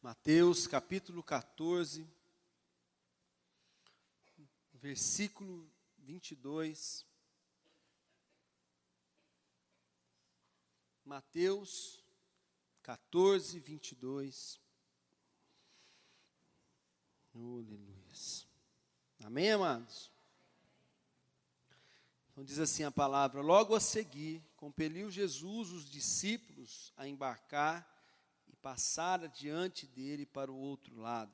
Mateus capítulo 14, versículo 22. Mateus 14, 22. Aleluia. Amém, amados? Então diz assim a palavra: logo a seguir, compeliu Jesus os discípulos a embarcar e passar adiante dele para o outro lado,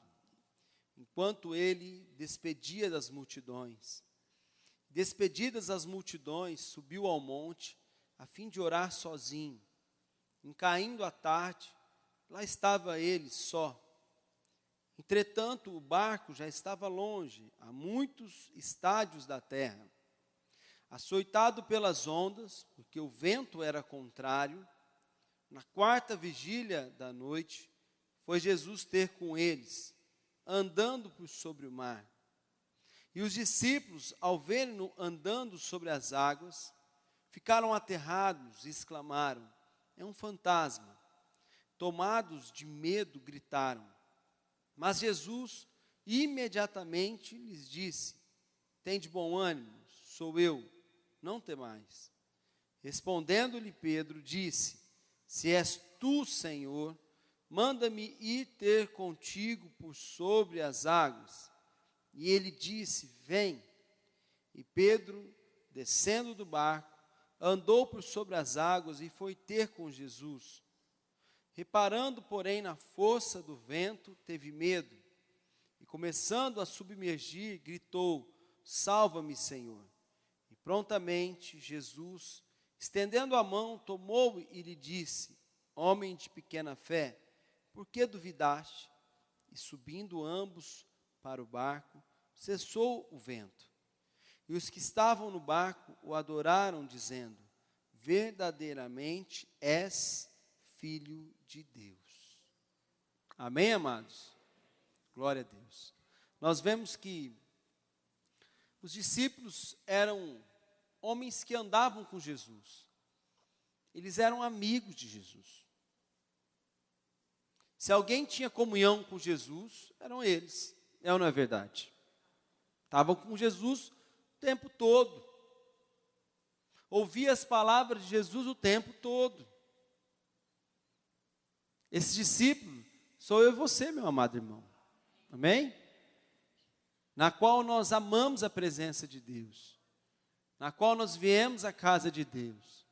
enquanto ele despedia das multidões. Despedidas as multidões, subiu ao monte, a fim de orar sozinho. Em caindo a tarde, lá estava ele só. Entretanto, o barco já estava longe, a muitos estádios da terra. Açoitado pelas ondas, porque o vento era contrário, na quarta vigília da noite, foi Jesus ter com eles, andando por sobre o mar. E os discípulos, ao verem-no andando sobre as águas, ficaram aterrados e exclamaram: é um fantasma. Tomados de medo, gritaram. Mas Jesus imediatamente lhes disse: tende bom ânimo, sou eu, não temais. Respondendo-lhe Pedro, disse: se és tu, Senhor, manda-me ir ter contigo por sobre as águas. E ele disse: vem. E Pedro, descendo do barco, andou por sobre as águas e foi ter com Jesus. Reparando, porém, na força do vento, teve medo. E começando a submergir, gritou: salva-me, Senhor. E prontamente Jesus, estendendo a mão, tomou-o e lhe disse: homem de pequena fé, por que duvidaste? E subindo ambos para o barco, cessou o vento. E os que estavam no barco o adoraram, dizendo: verdadeiramente és Filho de Deus. Amém, amados? Glória a Deus. Nós vemos que os discípulos eram homens que andavam com Jesus. Eles eram amigos de Jesus. Se alguém tinha comunhão com Jesus, eram eles. É ou não é verdade? Estavam com Jesus o tempo todo. Ouvia as palavras de Jesus o tempo todo. Esse discípulo sou eu e você, meu amado irmão. Amém? Na qual nós amamos a presença de Deus. Na qual nós viemos à casa de Deus.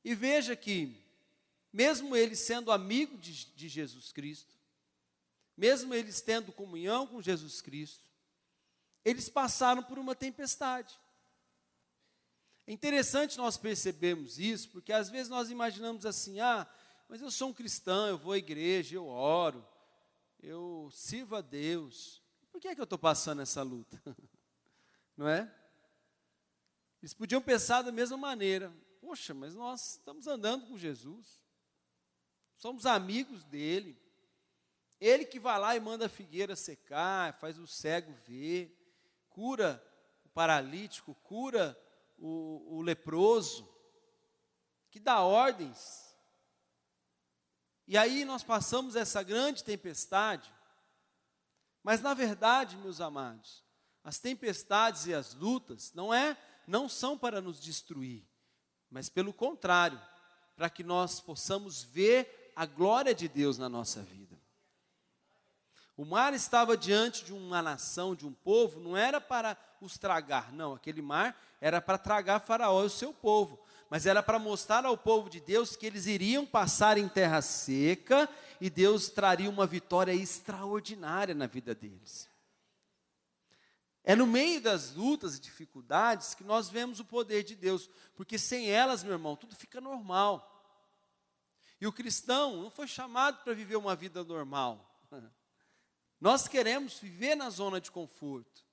E veja que, mesmo eles sendo amigos de Jesus Cristo, mesmo eles tendo comunhão com Jesus Cristo, eles passaram por uma tempestade. É interessante nós percebermos isso, porque às vezes nós imaginamos assim: mas eu sou um cristão, eu vou à igreja, eu oro, eu sirvo a Deus. Por que é que eu estou passando essa luta? Não é? Eles podiam pensar da mesma maneira: poxa, mas nós estamos andando com Jesus, somos amigos dele, ele que vai lá e manda a figueira secar, faz o cego ver, cura o paralítico, cura o leproso, que dá ordens. E aí nós passamos essa grande tempestade, mas na verdade, meus amados, as tempestades e as lutas não são para nos destruir, mas pelo contrário, para que nós possamos ver a glória de Deus na nossa vida. O mar estava diante de uma nação, de um povo, não era para os tragar, não, aquele mar era para tragar Faraó e o seu povo, mas era para mostrar ao povo de Deus que eles iriam passar em terra seca e Deus traria uma vitória extraordinária na vida deles. É no meio das lutas e dificuldades que nós vemos o poder de Deus, porque sem elas, meu irmão, tudo fica normal. E o cristão não foi chamado para viver uma vida normal. Nós queremos viver na zona de conforto.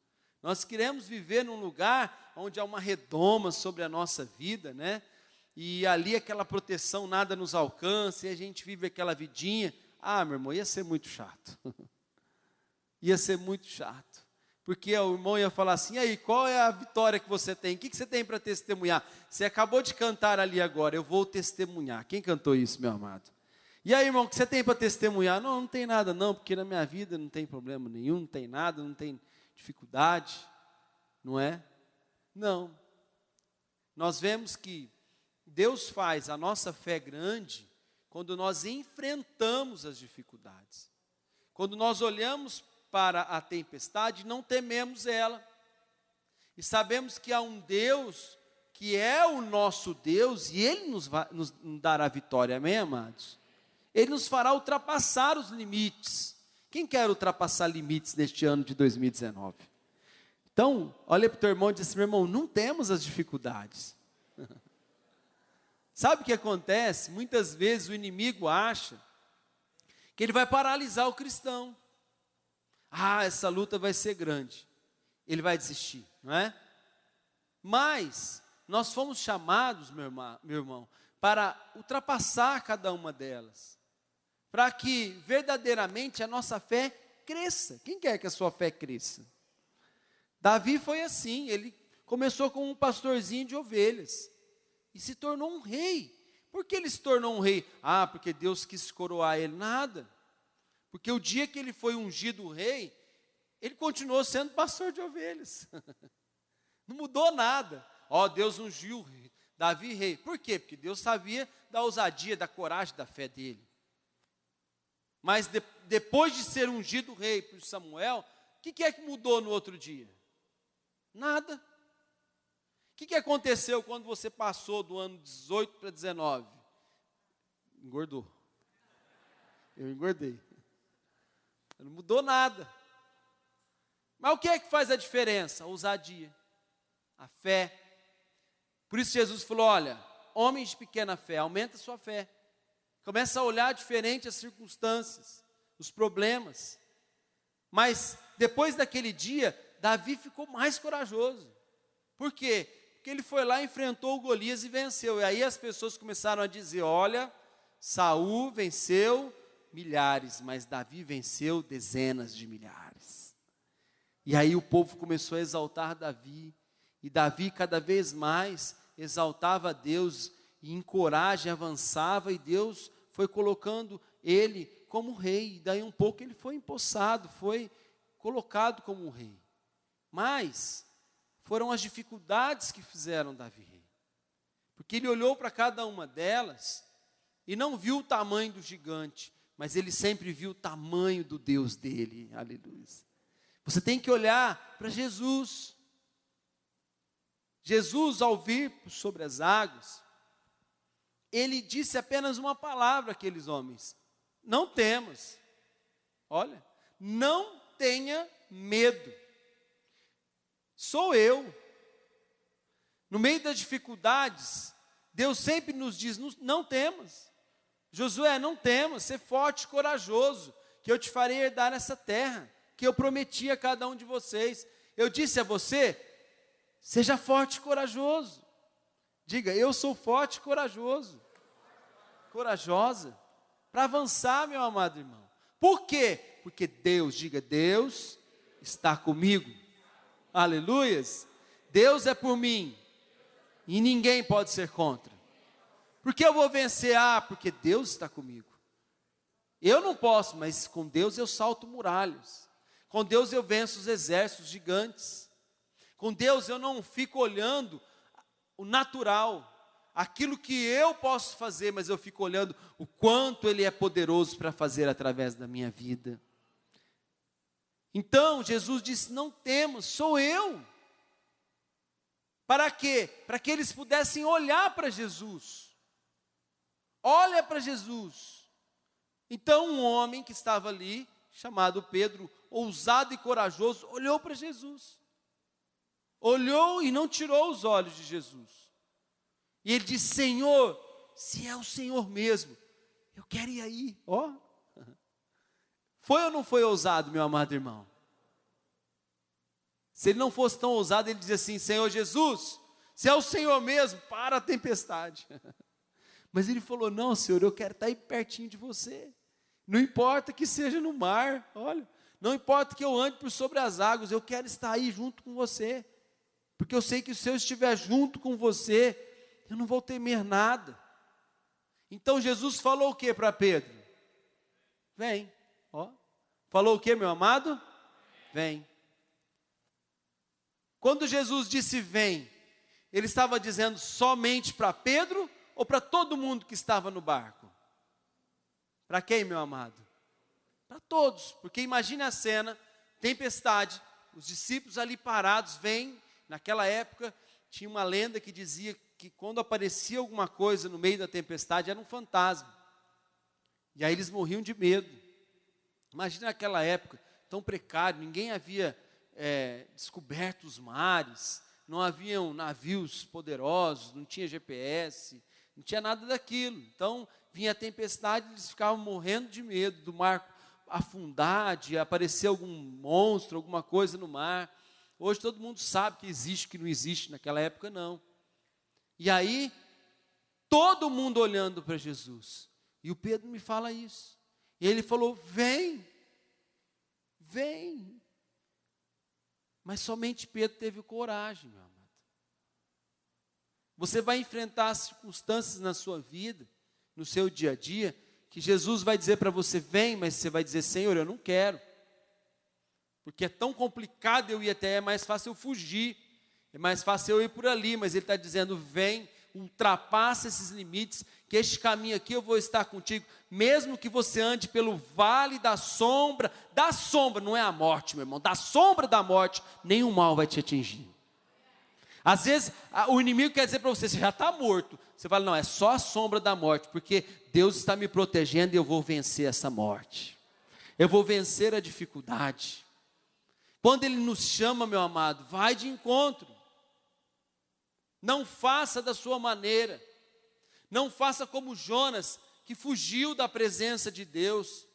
Nós queremos viver num lugar onde há uma redoma sobre a nossa vida, né? E ali aquela proteção, nada nos alcança, e a gente vive aquela vidinha. Meu irmão, ia ser muito chato. Ia ser muito chato. Porque o irmão ia falar assim: e aí, qual é a vitória que você tem? O que você tem para testemunhar? Você acabou de cantar ali agora, eu vou testemunhar. Quem cantou isso, meu amado? E aí, irmão, o que você tem para testemunhar? Não, não tem nada não, porque na minha vida não tem problema nenhum, não tem nada, não tem dificuldade, não é? Não. Nós vemos que Deus faz a nossa fé grande quando nós enfrentamos as dificuldades. Quando nós olhamos para a tempestade, não tememos ela. E sabemos que há um Deus que é o nosso Deus e Ele nos dará vitória, amém, amados? Ele nos fará ultrapassar os limites. Quem quer ultrapassar limites neste ano de 2019? Então, olha para o teu irmão e diz assim: meu irmão, não temos as dificuldades. Sabe o que acontece? Muitas vezes o inimigo acha que ele vai paralisar o cristão. Ah, essa luta vai ser grande. Ele vai desistir, não é? Mas nós fomos chamados, meu irmão, para ultrapassar cada uma delas, para que verdadeiramente a nossa fé cresça. Quem quer que a sua fé cresça? Davi foi assim, ele começou como um pastorzinho de ovelhas e se tornou um rei. Por que ele se tornou um rei? Ah, porque Deus quis coroar ele. Nada. Porque o dia que ele foi ungido rei, ele continuou sendo pastor de ovelhas. Não mudou nada. Ó, Deus ungiu Davi rei. Por quê? Porque Deus sabia da ousadia, da coragem, da fé dele. Mas depois de ser ungido rei por Samuel, o que é que mudou no outro dia? Nada. O que aconteceu quando você passou do ano 18 para 19? Engordou. Eu engordei. Não mudou nada. Mas o que é que faz a diferença? A ousadia, a fé. Por isso Jesus falou: olha, homens de pequena fé, aumenta a sua fé. Começa a olhar diferente as circunstâncias, os problemas. Mas depois daquele dia, Davi ficou mais corajoso. Por quê? Porque ele foi lá, enfrentou o Golias e venceu. E aí as pessoas começaram a dizer: olha, Saul venceu milhares, mas Davi venceu dezenas de milhares. E aí o povo começou a exaltar Davi. E Davi cada vez mais exaltava a Deus e em coragem avançava, e Deus foi colocando ele como rei. E daí um pouco ele foi empossado, foi colocado como um rei. Mas foram as dificuldades que fizeram Davi rei. Porque ele olhou para cada uma delas e não viu o tamanho do gigante, mas ele sempre viu o tamanho do Deus dele. Aleluia. Você tem que olhar para Jesus. Jesus, ao vir sobre as águas, ele disse apenas uma palavra àqueles homens: não temas. Olha, não tenha medo. Sou eu. No meio das dificuldades, Deus sempre nos diz: não temas. Josué, não temas, ser forte e corajoso, que eu te farei herdar essa terra, que eu prometi a cada um de vocês. Eu disse a você: seja forte e corajoso. Diga: eu sou forte e corajoso. Corajosa. Para avançar, meu amado irmão. Por quê? Porque Deus, diga, Deus está comigo. Aleluias. Deus é por mim. E ninguém pode ser contra. Por que eu vou vencer? Ah, porque Deus está comigo. Eu não posso, mas com Deus eu salto muralhas. Com Deus eu venço os exércitos gigantes. Com Deus eu não fico olhando o natural, aquilo que eu posso fazer, mas eu fico olhando o quanto Ele é poderoso para fazer através da minha vida. Então Jesus disse: não temos, sou eu. Para quê? Para que eles pudessem olhar para Jesus. Olha para Jesus. Então um homem que estava ali, chamado Pedro, ousado e corajoso, olhou para Jesus. Olhou e não tirou os olhos de Jesus. E ele disse: Senhor, se é o Senhor mesmo, eu quero ir aí. Ó. Foi ou não foi ousado, meu amado irmão? Se ele não fosse tão ousado, ele dizia assim: Senhor Jesus, se é o Senhor mesmo, para a tempestade. Mas ele falou: não, Senhor, eu quero estar aí pertinho de você. Não importa que seja no mar, olha, não importa que eu ande por sobre as águas, eu quero estar aí junto com você. Porque eu sei que se eu estiver junto com você, eu não vou temer nada. Então Jesus falou o que para Pedro? vem. Ó. Falou o que, meu amado? Vem. Quando Jesus disse vem, ele estava dizendo somente para Pedro ou para todo mundo que estava no barco? Para quem, meu amado? Para todos, porque imagine a cena, tempestade, os discípulos ali parados, vêm, naquela época tinha uma lenda que dizia que quando aparecia alguma coisa no meio da tempestade era um fantasma, e aí eles morriam de medo. Imagina naquela época, tão precário, ninguém havia descoberto os mares, não haviam navios poderosos, não tinha GPS, não tinha nada daquilo. Então vinha a tempestade, eles ficavam morrendo de medo do mar afundar, de aparecer algum monstro, alguma coisa no mar. Hoje todo mundo sabe que existe, que não existe, naquela época não. E aí, todo mundo olhando para Jesus, e o Pedro me fala isso, e ele falou, vem, vem, mas somente Pedro teve coragem, meu amado. Você vai enfrentar circunstâncias na sua vida, no seu dia a dia, que Jesus vai dizer para você, vem, mas você vai dizer, Senhor, eu não quero, porque é tão complicado eu ir até, é mais fácil eu fugir, é mais fácil eu ir por ali, mas Ele está dizendo, vem, ultrapassa esses limites, que este caminho aqui eu vou estar contigo, mesmo que você ande pelo vale da sombra, não é a morte, meu irmão, da sombra da morte, nenhum mal vai te atingir. Às vezes, o inimigo quer dizer para você, você já está morto. Você fala, não, é só a sombra da morte, porque Deus está me protegendo e eu vou vencer essa morte. Eu vou vencer a dificuldade. Quando Ele nos chama, meu amado, vai de encontro. Não faça da sua maneira. Não faça como Jonas, que fugiu da presença de Deus,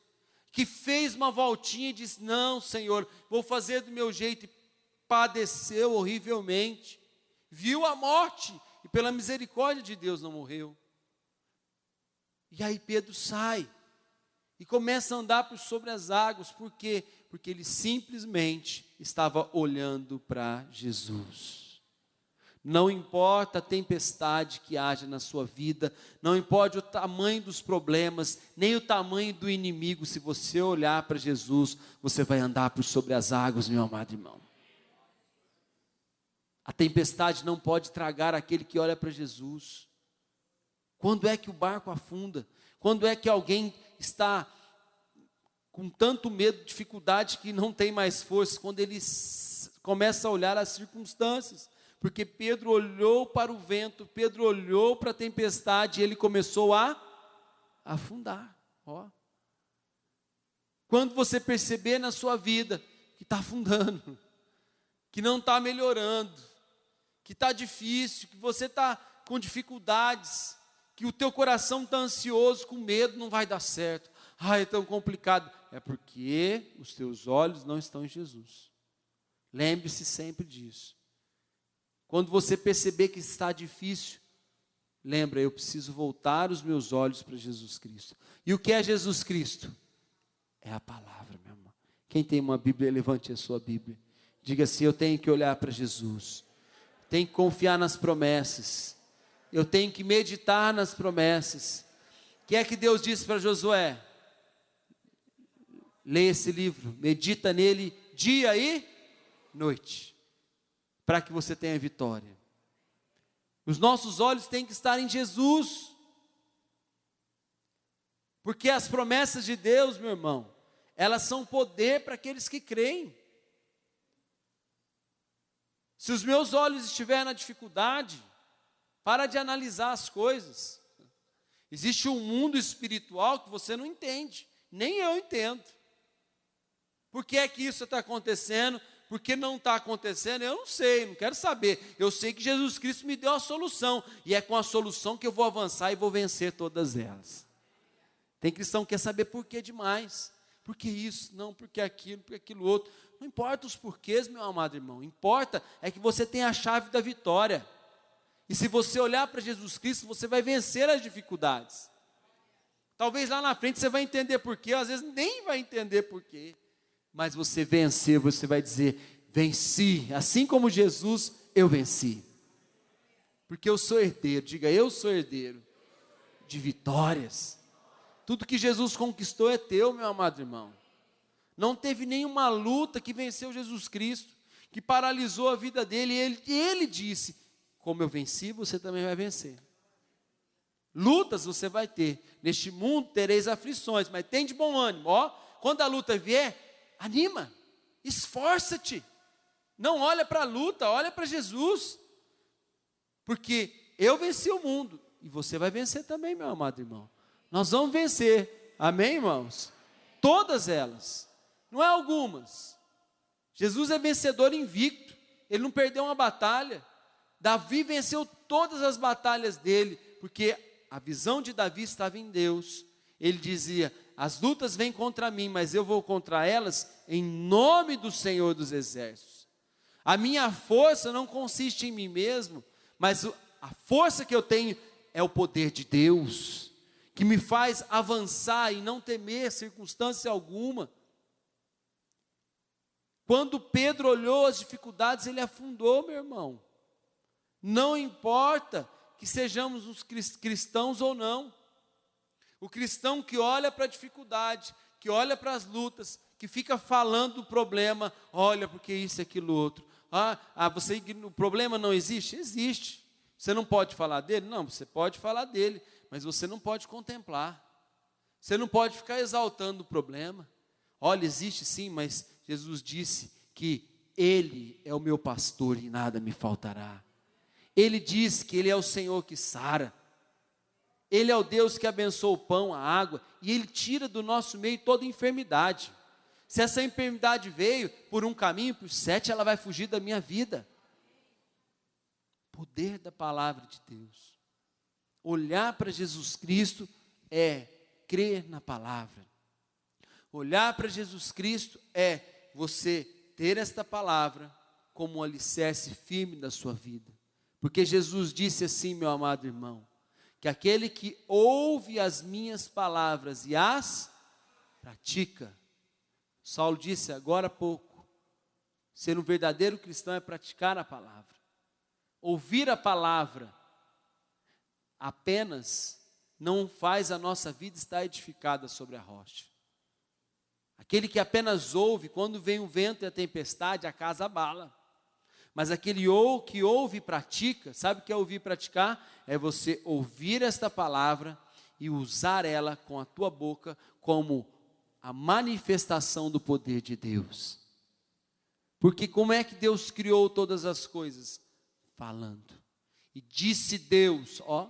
que fez uma voltinha e disse, não, Senhor, vou fazer do meu jeito, e padeceu horrivelmente. Viu a morte, e pela misericórdia de Deus não morreu. E aí Pedro sai, e começa a andar por sobre as águas, por quê? Porque ele simplesmente estava olhando para Jesus. Não importa a tempestade que haja na sua vida, não importa o tamanho dos problemas, nem o tamanho do inimigo, se você olhar para Jesus, você vai andar por sobre as águas, meu amado irmão. A tempestade não pode tragar aquele que olha para Jesus. Quando é que o barco afunda? Quando é que alguém está com tanto medo, dificuldade, que não tem mais força? Quando ele começa a olhar as circunstâncias. Porque Pedro olhou para o vento, Pedro olhou para a tempestade, e ele começou a afundar. Ó. Quando você perceber na sua vida que está afundando, que não está melhorando, que está difícil, que você está com dificuldades, que o teu coração está ansioso, com medo, não vai dar certo. É tão complicado. É porque os teus olhos não estão em Jesus. Lembre-se sempre disso. Quando você perceber que está difícil, lembra, eu preciso voltar os meus olhos para Jesus Cristo. E o que é Jesus Cristo? É a palavra, meu irmão. Quem tem uma Bíblia, levante a sua Bíblia. Diga assim, eu tenho que olhar para Jesus. Tenho que confiar nas promessas. Eu tenho que meditar nas promessas. O que é que Deus disse para Josué? Leia esse livro, medita nele dia e noite, para que você tenha vitória. Os nossos olhos têm que estar em Jesus, porque as promessas de Deus, meu irmão, elas são poder para aqueles que creem. Se os meus olhos estiverem na dificuldade, para de analisar as coisas. Existe um mundo espiritual que você não entende, nem eu entendo. Por que é que isso está acontecendo? Por que não está acontecendo? Eu não sei, não quero saber. Eu sei que Jesus Cristo me deu a solução, e é com a solução que eu vou avançar e vou vencer todas elas. Tem cristão que quer saber por que demais. Por que isso? Não, por que aquilo outro. Não importa os porquês, meu amado irmão. Importa é que você tem a chave da vitória. E se você olhar para Jesus Cristo, você vai vencer as dificuldades. Talvez lá na frente você vai entender porquê, às vezes nem vai entender porquê. Mas você vencer, você vai dizer, venci. Assim como Jesus, eu venci. Porque eu sou herdeiro, diga, eu sou herdeiro de vitórias. Tudo que Jesus conquistou é teu, meu amado irmão. Não teve nenhuma luta que venceu Jesus Cristo, que paralisou a vida dele. Ele disse, como eu venci, você também vai vencer. Lutas você vai ter. Neste mundo tereis aflições, mas tem de bom ânimo. Ó, quando a luta vier, anima, esforça-te. Não olha para a luta, olha para Jesus. Porque eu venci o mundo, e você vai vencer também, meu amado irmão. Nós vamos vencer, amém, irmãos? Todas elas, não é algumas. Jesus é vencedor invicto, ele não perdeu uma batalha. Davi venceu todas as batalhas dele, porque a visão de Davi estava em Deus. Ele dizia, as lutas vêm contra mim, mas eu vou contra elas em nome do Senhor dos Exércitos. A minha força não consiste em mim mesmo, mas a força que eu tenho é o poder de Deus, que me faz avançar e não temer circunstância alguma. Quando Pedro olhou as dificuldades, ele afundou, meu irmão. Não importa que sejamos os cristãos ou não. O cristão que olha para a dificuldade, que olha para as lutas, que fica falando do problema, olha porque isso e aquilo outro. O problema não existe? Existe. Você não pode falar dele? Não, você pode falar dele, mas você não pode contemplar. Você não pode ficar exaltando o problema. Olha, existe sim, mas Jesus disse que Ele é o meu pastor e nada me faltará. Ele diz que Ele é o Senhor que sara. Ele é o Deus que abençoa o pão, a água, e Ele tira do nosso meio toda enfermidade. Se essa enfermidade veio por um caminho, por 7, ela vai fugir da minha vida. Poder da palavra de Deus. Olhar para Jesus Cristo é crer na palavra. Olhar para Jesus Cristo é você ter esta palavra como um alicerce firme da sua vida. Porque Jesus disse assim, meu amado irmão, que aquele que ouve as minhas palavras e as pratica. Saulo disse agora há pouco, ser um verdadeiro cristão é praticar a palavra. Ouvir a palavra apenas não faz a nossa vida estar edificada sobre a rocha. Aquele que apenas ouve, quando vem o vento e a tempestade, a casa abala. Mas aquele que ouve e pratica, sabe o que é ouvir e praticar? É você ouvir esta palavra e usar ela com a tua boca como a manifestação do poder de Deus. Porque como é que Deus criou todas as coisas? Falando. E disse Deus, ó.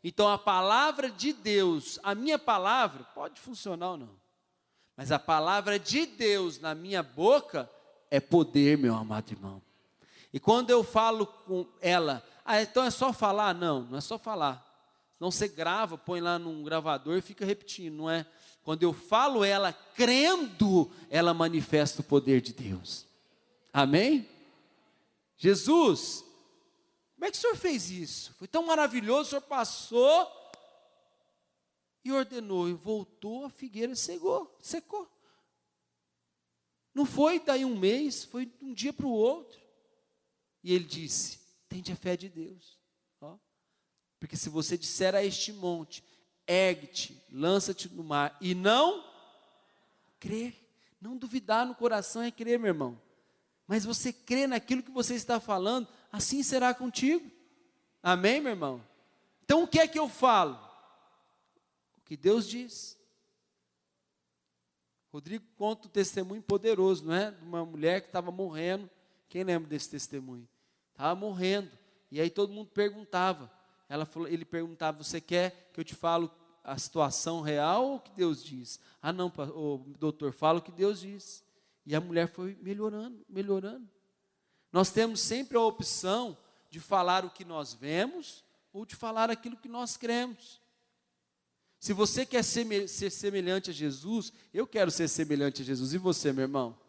Então a palavra de Deus, a minha palavra, pode funcionar ou não. Mas a palavra de Deus na minha boca é poder, meu amado irmão. E quando eu falo com ela, então é só falar? Não, não é só falar. Senão você grava, põe lá num gravador e fica repetindo, não é? Quando eu falo ela crendo, ela manifesta o poder de Deus. Amém? Jesus, como é que o Senhor fez isso? Foi tão maravilhoso, o Senhor passou e ordenou, e voltou, a figueira secou. Não foi daí um mês, foi de um dia para o outro. E ele disse, tende a fé de Deus. Ó. Porque se você disser a este monte, ergue-te, lança-te no mar, e não crer, não duvidar no coração é crer, meu irmão. Mas você crê naquilo que você está falando, assim será contigo. Amém, meu irmão? Então o que é que eu falo? O que Deus diz. Rodrigo conta um testemunho poderoso, não é? De uma mulher que estava morrendo. Quem lembra desse testemunho? Estava morrendo. E aí todo mundo perguntava. Ele perguntava, você quer que eu te falo a situação real ou o que Deus diz? Ah não, doutor, fala o que Deus diz. E a mulher foi melhorando. Nós temos sempre a opção de falar o que nós vemos ou de falar aquilo que nós cremos. Se você quer ser semelhante a Jesus, eu quero ser semelhante a Jesus. E você, meu irmão?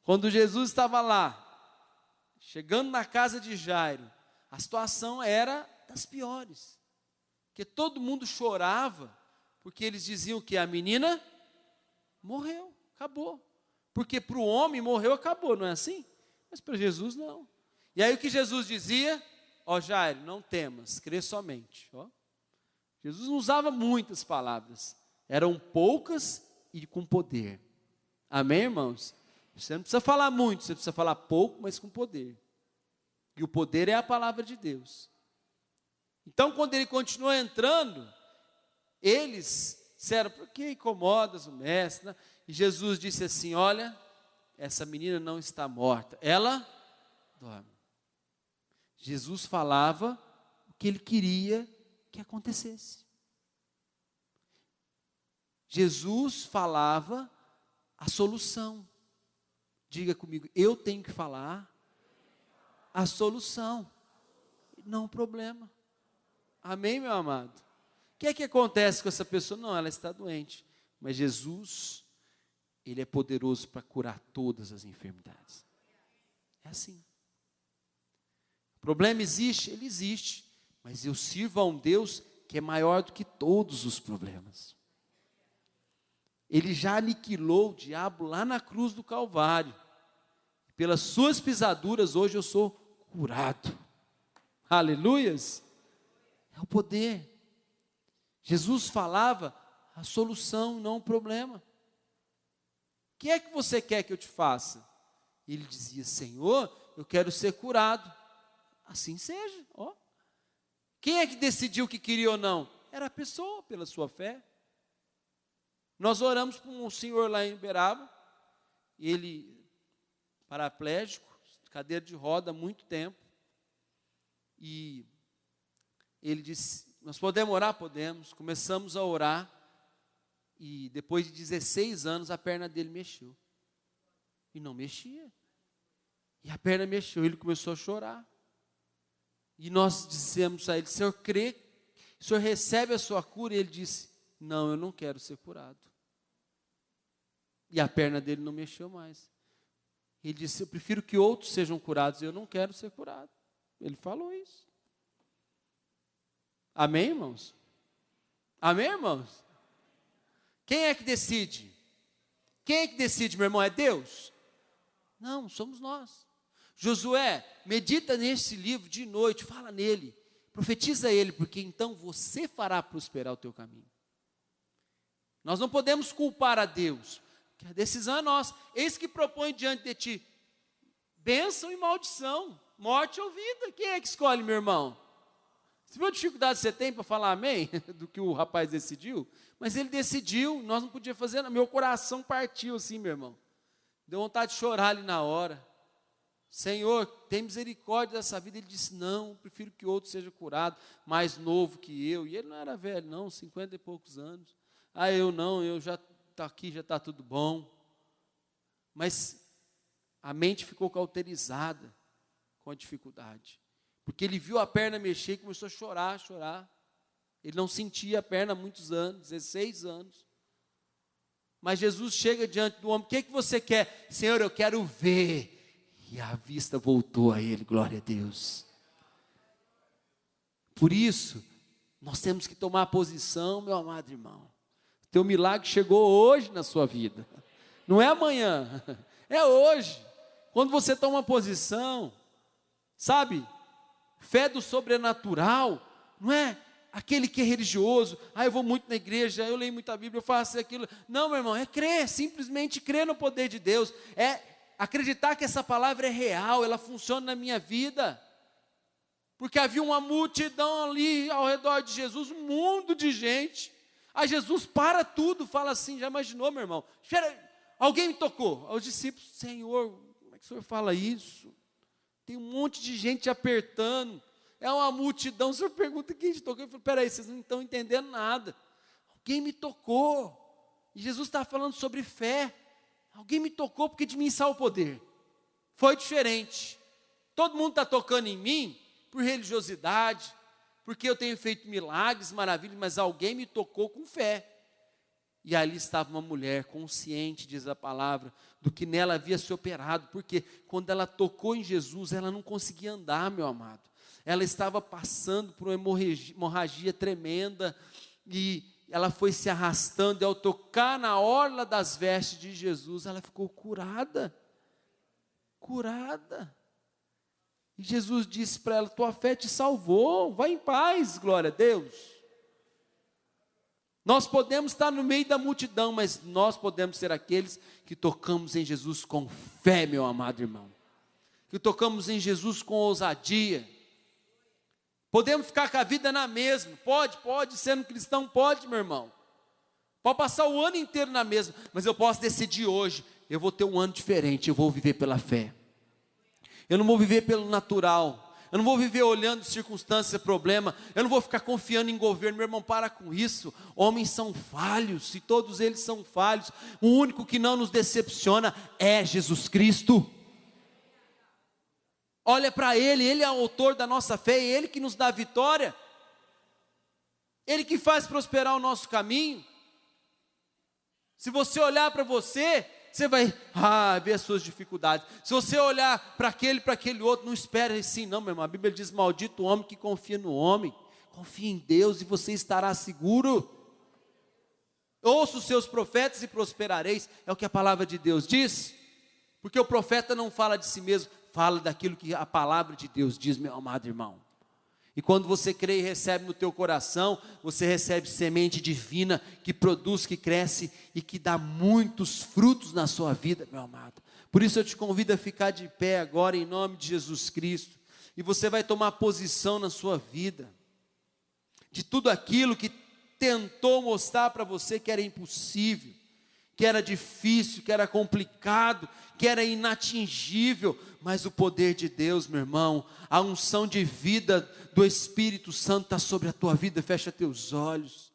Quando Jesus estava lá, chegando na casa de Jairo, a situação era das piores. Porque todo mundo chorava, porque eles diziam que a menina morreu, acabou. Porque para o homem morreu, acabou, não é assim? Mas para Jesus não. E aí o que Jesus dizia? Ó Jairo, não temas, crê somente. Ó. Jesus não usava muitas palavras. Eram poucas e com poder. Amém, irmãos? Você não precisa falar muito, você precisa falar pouco, mas com poder. E o poder é a palavra de Deus. Então, quando ele continuou entrando, eles disseram, por que incomodas o mestre, né? E Jesus disse assim, olha, essa menina não está morta, ela dorme. Jesus falava o que ele queria que acontecesse. Jesus falava a solução. Diga comigo, eu tenho que falar a solução, não o problema. Amém, meu amado? O que é que acontece com essa pessoa? Não, ela está doente. Mas Jesus, Ele é poderoso para curar todas as enfermidades. É assim. O problema existe? Ele existe. Mas eu sirvo a um Deus que é maior do que todos os problemas. Ele já aniquilou o diabo lá na cruz do Calvário. Pelas suas pisaduras, hoje eu sou curado. Aleluias! É o poder. Jesus falava a solução, não o problema. O que é que você quer que eu te faça? Ele dizia, Senhor, eu quero ser curado. Assim seja. Ó. Quem é que decidiu que queria ou não? Era a pessoa, pela sua fé. Nós oramos por um senhor lá em Uberaba, ele paraplégico, cadeira de roda há muito tempo, e ele disse, nós podemos orar? Podemos. Começamos a orar, e depois de 16 anos a perna dele mexeu, e não mexia, e a perna mexeu, ele começou a chorar, e nós dissemos a ele, Senhor, crê, o Senhor recebe a sua cura? E ele disse, não, eu não quero ser curado. E a perna dele não mexeu mais. Ele disse, eu prefiro que outros sejam curados, eu não quero ser curado. Ele falou isso. Amém, irmãos? Amém, irmãos? Quem é que decide? Quem é que decide, meu irmão? É Deus? Não, somos nós. Josué, medita nesse livro de noite, fala nele, profetiza ele, porque então você fará prosperar o teu caminho. Nós não podemos culpar a Deus, que a decisão é nossa. Eis que propõe diante de ti bênção e maldição, morte ou vida. Quem é que escolhe, meu irmão? Você viu a dificuldade que você tem para falar amém? Do que o rapaz decidiu? Mas ele decidiu, nós não podíamos fazer nada. Meu coração partiu assim, meu irmão. Deu vontade de chorar ali na hora. Senhor, tem misericórdia dessa vida. Ele disse, não, prefiro que outro seja curado, mais novo que eu. E ele não era velho não, 50 e poucos anos. Ah, eu não, eu já estou aqui, já está tudo bom. Mas a mente ficou cauterizada com a dificuldade. Porque ele viu a perna mexer e começou a chorar. Ele não sentia a perna há muitos anos, 16 anos. Mas Jesus chega diante do homem, o que você quer? Senhor, eu quero ver. E a vista voltou a ele, glória a Deus. Por isso, nós temos que tomar posição, meu amado irmão. O teu milagre chegou hoje na sua vida. Não é amanhã, é hoje. Quando você toma posição, sabe? Fé do sobrenatural, não é aquele que é religioso, eu vou muito na igreja, eu leio muita Bíblia, eu faço aquilo. Não, meu irmão, é crer, simplesmente crer no poder de Deus, é acreditar que essa palavra é real, ela funciona na minha vida. Porque havia uma multidão ali ao redor de Jesus, um mundo de gente. Aí Jesus para tudo, fala assim, já imaginou, meu irmão? Espera, alguém me tocou. Os discípulos, Senhor, como é que o Senhor fala isso? Tem um monte de gente apertando, é uma multidão. O Senhor pergunta quem te tocou. Eu falo, peraí, vocês não estão entendendo nada. Alguém me tocou. E Jesus está falando sobre fé. Alguém me tocou porque de mim sai o poder. Foi diferente. Todo mundo está tocando em mim por religiosidade, porque eu tenho feito milagres, maravilhas, mas alguém me tocou com fé. E ali estava uma mulher consciente, diz a palavra, do que nela havia se operado, porque quando ela tocou em Jesus, ela não conseguia andar, meu amado. Ela estava passando por uma hemorragia tremenda, e ela foi se arrastando, e ao tocar na orla das vestes de Jesus, ela ficou curada. Curada. E Jesus disse para ela, tua fé te salvou, vai em paz, glória a Deus. Nós podemos estar no meio da multidão, mas nós podemos ser aqueles que tocamos em Jesus com fé, meu amado irmão. Que tocamos em Jesus com ousadia. Podemos ficar com a vida na mesma. Pode, sendo cristão, pode, meu irmão. Pode passar o ano inteiro na mesma, mas eu posso decidir hoje, eu vou ter um ano diferente, eu vou viver pela fé. Eu não vou viver pelo natural. Eu não vou viver olhando circunstâncias e problema. Eu não vou ficar confiando em governo. Meu irmão, para com isso. Homens são falhos, e todos eles são falhos. O único que não nos decepciona é Jesus Cristo. Olha para Ele, Ele é o autor da nossa fé, é Ele que nos dá a vitória. Ele que faz prosperar o nosso caminho. Se você olhar para você vai ver as suas dificuldades. Se você olhar para aquele outro, não espere assim, não, meu irmão. A Bíblia diz: maldito o homem que confia no homem. Confie em Deus e você estará seguro. Ouça os seus profetas e prosperareis. É o que a palavra de Deus diz. Porque o profeta não fala de si mesmo, fala daquilo que a palavra de Deus diz, meu amado irmão. E quando você crê e recebe no teu coração, você recebe semente divina que produz, que cresce e que dá muitos frutos na sua vida, meu amado. Por isso eu te convido a ficar de pé agora em nome de Jesus Cristo. E você vai tomar posição na sua vida. De tudo aquilo que tentou mostrar para você que era impossível, que era difícil, que era complicado, que era inatingível, mas o poder de Deus, meu irmão, a unção de vida do Espírito Santo está sobre a tua vida. Fecha teus olhos.